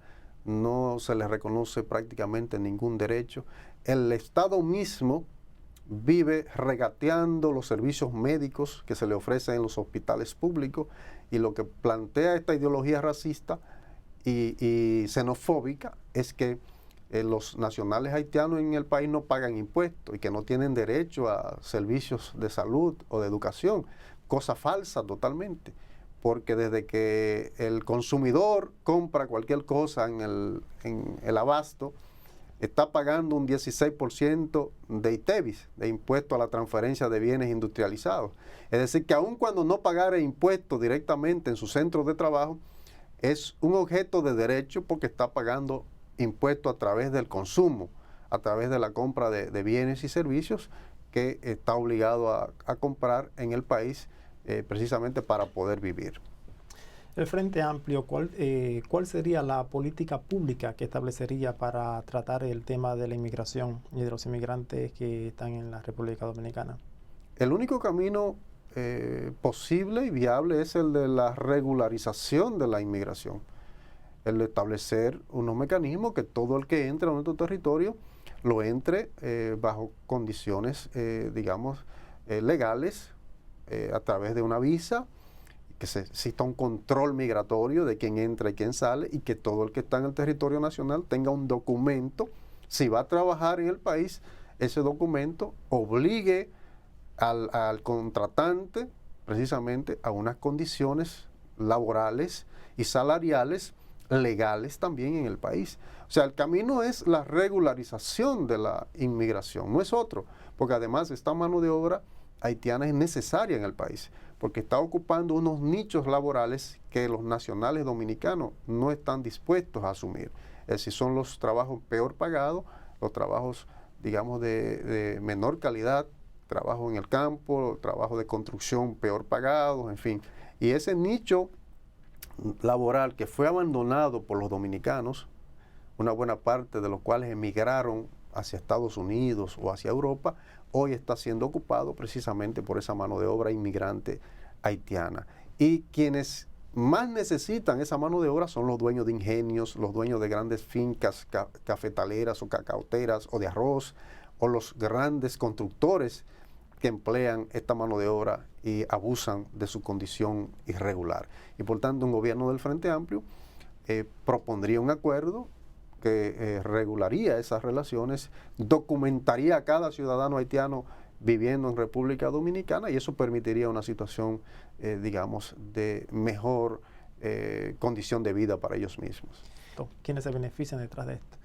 [SPEAKER 2] no se le reconoce prácticamente ningún derecho. El Estado mismo vive regateando los servicios médicos que se le ofrecen en los hospitales públicos, y lo que plantea esta ideología racista y xenofóbica es que los nacionales haitianos en el país no pagan impuestos y que no tienen derecho a servicios de salud o de educación, cosa falsa totalmente, porque desde que el consumidor compra cualquier cosa en el abasto, está pagando un 16% de ITEVIS, de impuesto a la transferencia de bienes industrializados. Es decir, que aun cuando no pagara impuestos directamente en su centro de trabajo, es un objeto de derecho porque está pagando impuestos a través del consumo, a través de la compra de bienes y servicios que está obligado a comprar en el país precisamente para poder vivir.
[SPEAKER 1] El Frente Amplio, ¿cuál sería la política pública que establecería para tratar el tema de la inmigración y de los inmigrantes que están en la República Dominicana?
[SPEAKER 2] El único camino posible y viable es el de la regularización de la inmigración, el de establecer unos mecanismos que todo el que entre a nuestro territorio lo entre bajo condiciones, legales, a través de una visa, que exista un control migratorio de quién entra y quién sale, y que todo el que está en el territorio nacional tenga un documento. Si va a trabajar en el país, ese documento obligue al contratante precisamente a unas condiciones laborales y salariales legales también en el país. O sea, el camino es la regularización de la inmigración, no es otro, porque además esta mano de obra haitiana es necesaria en el país, porque está ocupando unos nichos laborales que los nacionales dominicanos no están dispuestos a asumir. Es decir, son los trabajos peor pagados, los trabajos, digamos, de menor calidad, trabajo en el campo, trabajo de construcción peor pagados, en fin. Y ese nicho laboral que fue abandonado por los dominicanos, una buena parte de los cuales emigraron hacia Estados Unidos o hacia Europa, hoy está siendo ocupado precisamente por esa mano de obra inmigrante haitiana. Y quienes más necesitan esa mano de obra son los dueños de ingenios, los dueños de grandes fincas cafetaleras o cacauteras o de arroz, o los grandes constructores que emplean esta mano de obra y abusan de su condición irregular. Y por tanto, un gobierno del Frente Amplio propondría un acuerdo que regularía esas relaciones, documentaría a cada ciudadano haitiano viviendo en República Dominicana, y eso permitiría una situación, digamos, de mejor condición de vida para ellos mismos.
[SPEAKER 1] ¿Quiénes se benefician detrás de esto?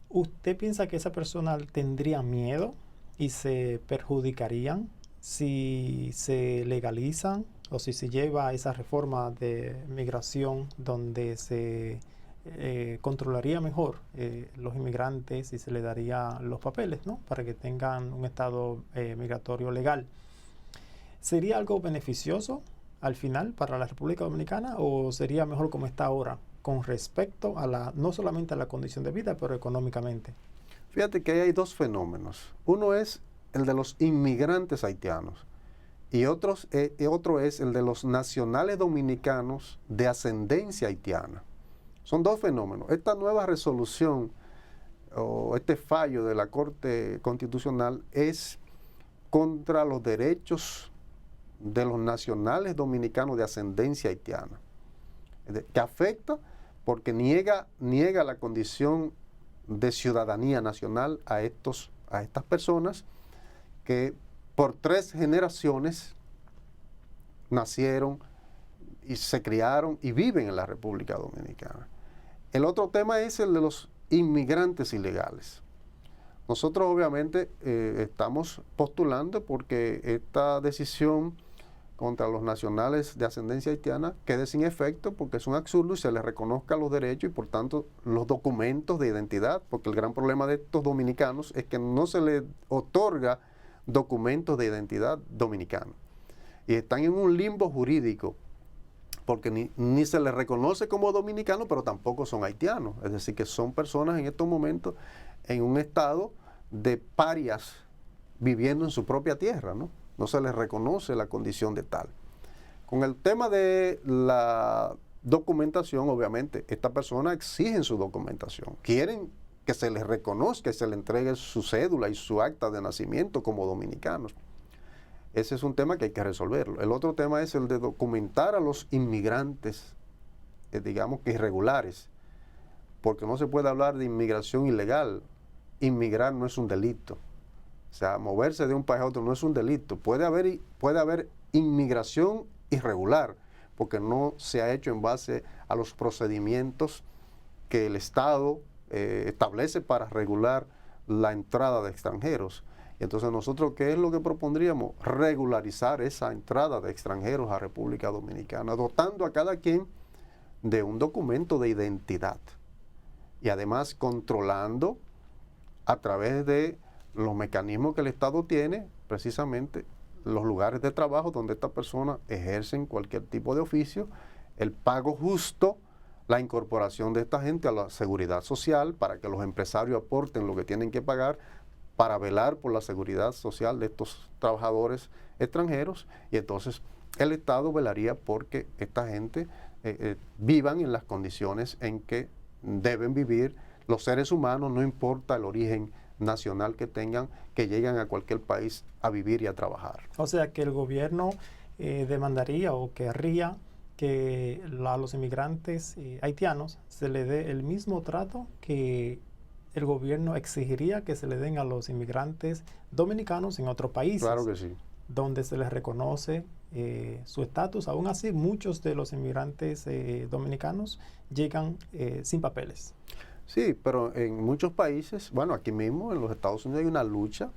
[SPEAKER 1] ¿Usted piensa que esa persona tendría miedo y se perjudicarían si se legalizan o si se lleva esa reforma de migración donde se controlaría mejor los inmigrantes y se le daría los papeles, ¿no?, para que tengan un estado migratorio legal? ¿Sería algo beneficioso al final para la República Dominicana o sería mejor como está ahora con respecto a no solamente a la condición de vida, pero económicamente?
[SPEAKER 2] Fíjate que hay dos fenómenos. Uno es el de los inmigrantes haitianos y otro es el de los nacionales dominicanos de ascendencia haitiana. Son dos fenómenos. Esta nueva resolución o este fallo de la Corte Constitucional es contra los derechos de los nacionales dominicanos de ascendencia haitiana, que afecta porque niega la condición de ciudadanía nacional a estas personas que por 3 generaciones nacieron y se criaron y viven en la República Dominicana. El otro tema es el de los inmigrantes ilegales. Nosotros obviamente estamos postulando porque esta decisión contra los nacionales de ascendencia haitiana quede sin efecto, porque es un absurdo y se les reconozca los derechos y por tanto los documentos de identidad, porque el gran problema de estos dominicanos es que no se les otorga documentos de identidad dominicanos y están en un limbo jurídico porque ni se les reconoce como dominicanos, pero tampoco son haitianos, es decir, que son personas en estos momentos en un estado de parias viviendo en su propia tierra, ¿no? No se les reconoce la condición de tal. Con el tema de la documentación, obviamente, estas personas exigen su documentación. Quieren que se les reconozca y se les entregue su cédula y su acta de nacimiento como dominicanos. Ese es un tema que hay que resolverlo. El otro tema es el de documentar a los inmigrantes, digamos que irregulares, porque no se puede hablar de inmigración ilegal. Inmigrar no es un delito. O sea, moverse de un país a otro no es un delito. Puede haber inmigración irregular, porque no se ha hecho en base a los procedimientos que el Estado establece para regular la entrada de extranjeros. Y entonces nosotros, ¿qué es lo que propondríamos? Regularizar esa entrada de extranjeros a República Dominicana, dotando a cada quien de un documento de identidad y además controlando a través de los mecanismos que el Estado tiene, precisamente los lugares de trabajo donde estas personas ejercen cualquier tipo de oficio, el pago justo, la incorporación de esta gente a la seguridad social para que los empresarios aporten lo que tienen que pagar para velar por la seguridad social de estos trabajadores extranjeros, y entonces el Estado velaría porque esta gente vivan en las condiciones en que deben vivir los seres humanos, no importa el origen nacional que tengan, que lleguen a cualquier país a vivir y a trabajar.
[SPEAKER 1] O sea que el gobierno demandaría o querría que a los inmigrantes haitianos se le dé el mismo trato que el gobierno exigiría que se le den a los inmigrantes dominicanos en otros países.
[SPEAKER 2] Claro que sí.
[SPEAKER 1] Donde se les reconoce su estatus. Aún así, muchos de los inmigrantes dominicanos llegan sin papeles.
[SPEAKER 2] Sí, pero en muchos países, bueno, aquí mismo en los Estados Unidos hay una lucha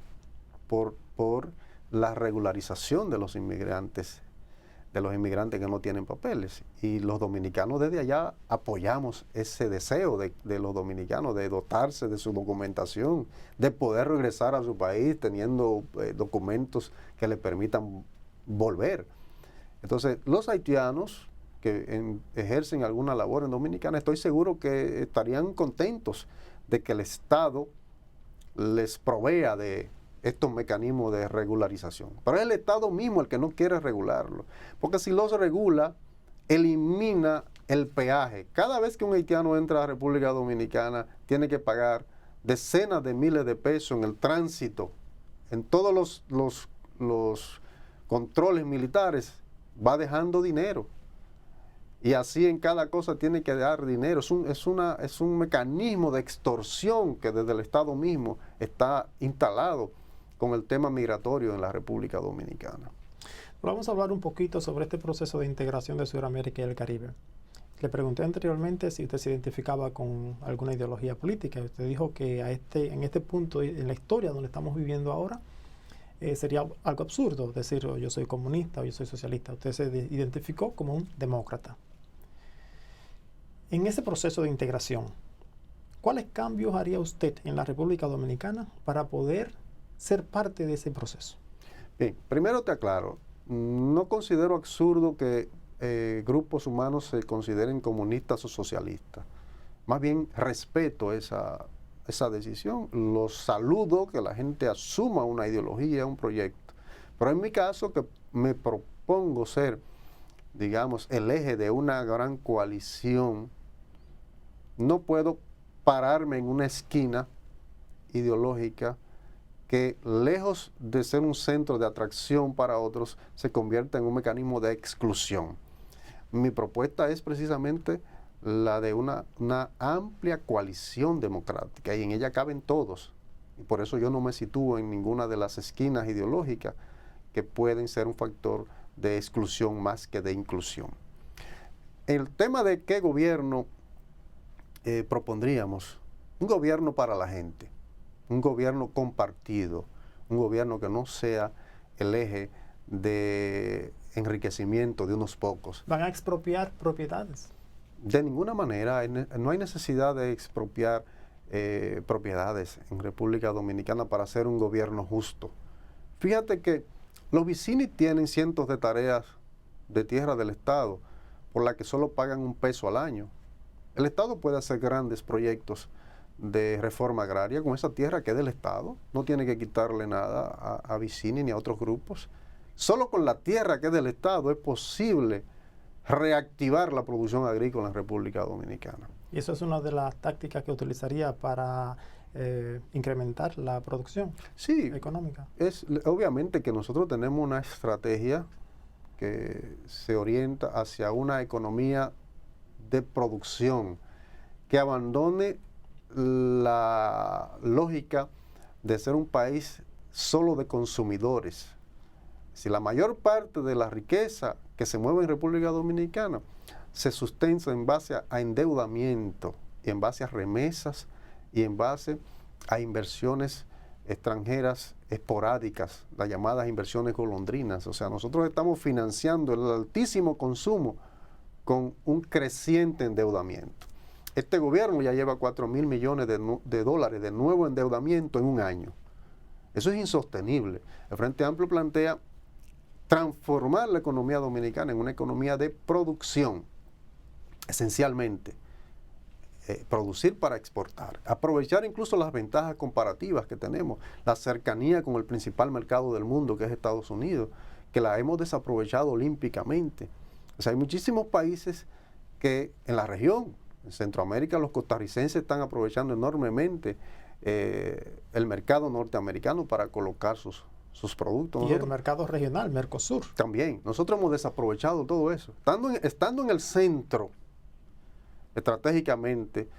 [SPEAKER 2] por la regularización de los inmigrantes que no tienen papeles. Y los dominicanos desde allá apoyamos ese deseo de los dominicanos de dotarse de su documentación, de poder regresar a su país teniendo documentos que les permitan volver. Entonces, los haitianos que ejercen alguna labor en Dominicana, estoy seguro que estarían contentos de que el Estado les provea de estos mecanismos de regularización. Pero es el Estado mismo el que no quiere regularlo, porque si los regula, elimina el peaje. Cada vez que un haitiano entra a la República Dominicana, tiene que pagar decenas de miles de pesos en el tránsito, en todos los controles militares, va dejando dinero. Y así en cada cosa tiene que dar dinero. Es un mecanismo de extorsión que desde el Estado mismo está instalado con el tema migratorio en la República Dominicana.
[SPEAKER 1] Vamos a hablar un poquito sobre este proceso de integración de Sudamérica y el Caribe. Le pregunté anteriormente si usted se identificaba con alguna ideología política. Usted dijo que en este punto en la historia donde estamos viviendo ahora, sería algo absurdo decir yo soy comunista o yo soy socialista. Usted se identificó como un demócrata. En ese proceso de integración, ¿cuáles cambios haría usted en la República Dominicana para poder ser parte de ese proceso?
[SPEAKER 2] Bien, primero te aclaro, no considero absurdo que grupos humanos se consideren comunistas o socialistas. Más bien respeto esa decisión, los saludo, que la gente asuma una ideología, un proyecto. Pero en mi caso, que me propongo ser, digamos, el eje de una gran coalición, no puedo pararme en una esquina ideológica que, lejos de ser un centro de atracción para otros, se convierta en un mecanismo de exclusión. Mi propuesta es precisamente la de una amplia coalición democrática, y en ella caben todos. Y por eso yo no me sitúo en ninguna de las esquinas ideológicas que pueden ser un factor de exclusión más que de inclusión. El tema de qué gobierno propondríamos: un gobierno para la gente, un gobierno compartido, un gobierno que no sea el eje de enriquecimiento de unos pocos.
[SPEAKER 1] ¿Van a expropiar propiedades?
[SPEAKER 2] De ninguna manera, no hay necesidad de expropiar propiedades en República Dominicana para hacer un gobierno justo. Fíjate que los Vicini tienen cientos de tareas de tierra del Estado por las que solo pagan $1 al año. El Estado puede hacer grandes proyectos de reforma agraria con esa tierra que es del Estado, no tiene que quitarle nada a Vicini ni a otros grupos. Solo con la tierra que es del Estado es posible reactivar la producción agrícola en República Dominicana.
[SPEAKER 1] Y eso es una de las tácticas que utilizaría para incrementar la producción económica.
[SPEAKER 2] Es obviamente que nosotros tenemos una estrategia que se orienta hacia una economía de producción que abandone la lógica de ser un país solo de consumidores. Si la mayor parte de la riqueza que se mueve en República Dominicana se sustenta en base a endeudamiento, y en base a remesas, y en base a inversiones extranjeras esporádicas, las llamadas inversiones golondrinas. O sea, nosotros estamos financiando el altísimo consumo con un creciente endeudamiento. Este gobierno ya lleva 4.000 millones de dólares de nuevo endeudamiento en un año. Eso es insostenible. El Frente Amplio plantea transformar la economía dominicana en una economía de producción, esencialmente. Producir para exportar, aprovechar incluso las ventajas comparativas que tenemos, la cercanía con el principal mercado del mundo, que es Estados Unidos, que la hemos desaprovechado olímpicamente. O sea, hay muchísimos países que en la región, en Centroamérica, los costarricenses están aprovechando enormemente el mercado norteamericano para colocar sus productos.
[SPEAKER 1] Y el mercado regional, Mercosur.
[SPEAKER 2] También, nosotros hemos desaprovechado todo eso. Estando en el centro, estratégicamente,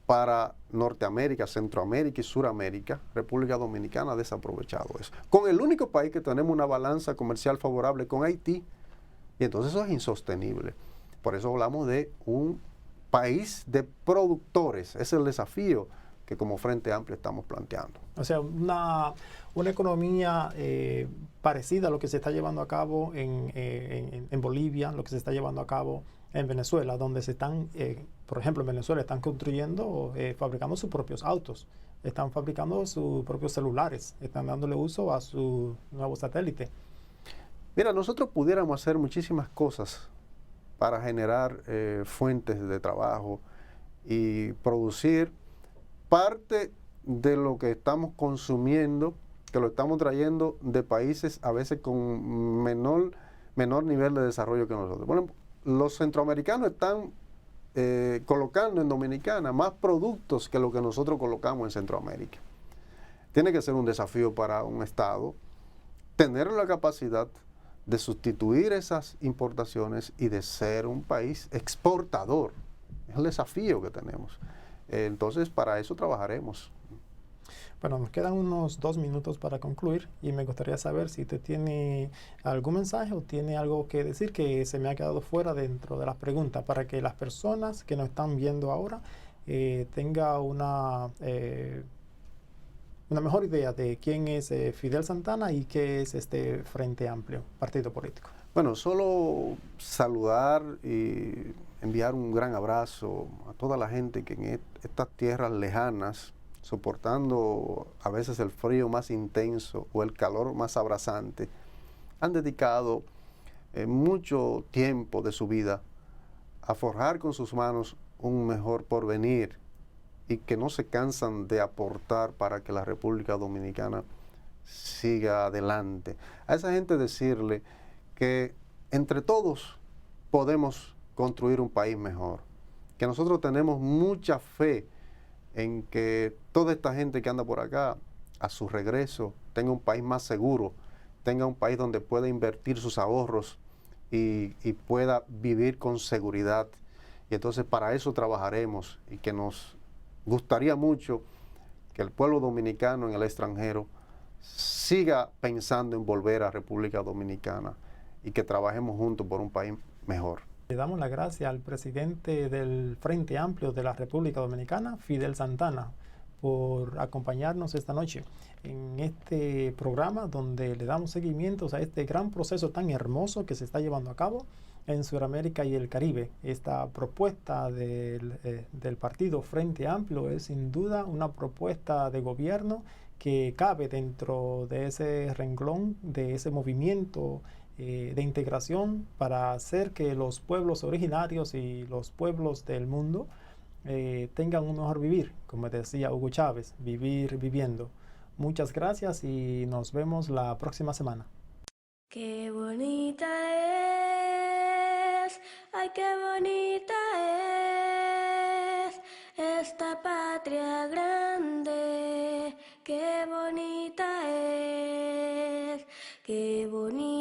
[SPEAKER 2] para Norteamérica, Centroamérica y Suramérica, República Dominicana ha desaprovechado eso. Con el único país que tenemos una balanza comercial favorable, con Haití, y entonces eso es insostenible. Por eso hablamos de un país de productores. Ese es el desafío que como Frente Amplio estamos planteando.
[SPEAKER 1] O sea, una economía parecida a lo que se está llevando a cabo en Bolivia, lo que se está llevando a cabo en Venezuela, donde se están, por ejemplo, en Venezuela están construyendo, fabricando sus propios autos, están fabricando sus propios celulares, están dándole uso a su nuevo satélite.
[SPEAKER 2] Mira, nosotros pudiéramos hacer muchísimas cosas para generar fuentes de trabajo y producir parte de lo que estamos consumiendo, que lo estamos trayendo de países a veces con menor nivel de desarrollo que nosotros. Bueno, los centroamericanos están colocando en Dominicana más productos que lo que nosotros colocamos en Centroamérica. Tiene que ser un desafío para un Estado tener la capacidad de sustituir esas importaciones y de ser un país exportador. Es el desafío que tenemos. Entonces, para eso trabajaremos.
[SPEAKER 1] Bueno, nos quedan unos 2 minutos para concluir y me gustaría saber si usted tiene algún mensaje o tiene algo que decir que se me ha quedado fuera dentro de las preguntas para que las personas que nos están viendo ahora tengan una mejor idea de quién es Fidel Santana y qué es este Frente Amplio, partido político.
[SPEAKER 2] Bueno, solo saludar y enviar un gran abrazo a toda la gente que en estas tierras lejanas, soportando a veces el frío más intenso o el calor más abrasante, han dedicado mucho tiempo de su vida a forjar con sus manos un mejor porvenir y que no se cansan de aportar para que la República Dominicana siga adelante. A esa gente decirle que entre todos podemos construir un país mejor, que nosotros tenemos mucha fe en que toda esta gente que anda por acá, a su regreso, tenga un país más seguro, tenga un país donde pueda invertir sus ahorros y pueda vivir con seguridad. Y entonces para eso trabajaremos y que nos gustaría mucho que el pueblo dominicano en el extranjero siga pensando en volver a República Dominicana y que trabajemos juntos por un país mejor.
[SPEAKER 1] Le damos las gracias al presidente del Frente Amplio de la República Dominicana, Fidel Santana, por acompañarnos esta noche en este programa donde le damos seguimiento a este gran proceso tan hermoso que se está llevando a cabo en Sudamérica y el Caribe. Esta propuesta del partido Frente Amplio es sin duda una propuesta de gobierno que cabe dentro de ese renglón, de ese movimiento de integración para hacer que los pueblos originarios y los pueblos del mundo tengan un mejor vivir, como decía Hugo Chávez, vivir viviendo. Muchas gracias y nos vemos la próxima semana.
[SPEAKER 3] Qué bonita es, ay, qué bonita es esta patria grande, qué bonita es, qué bonita.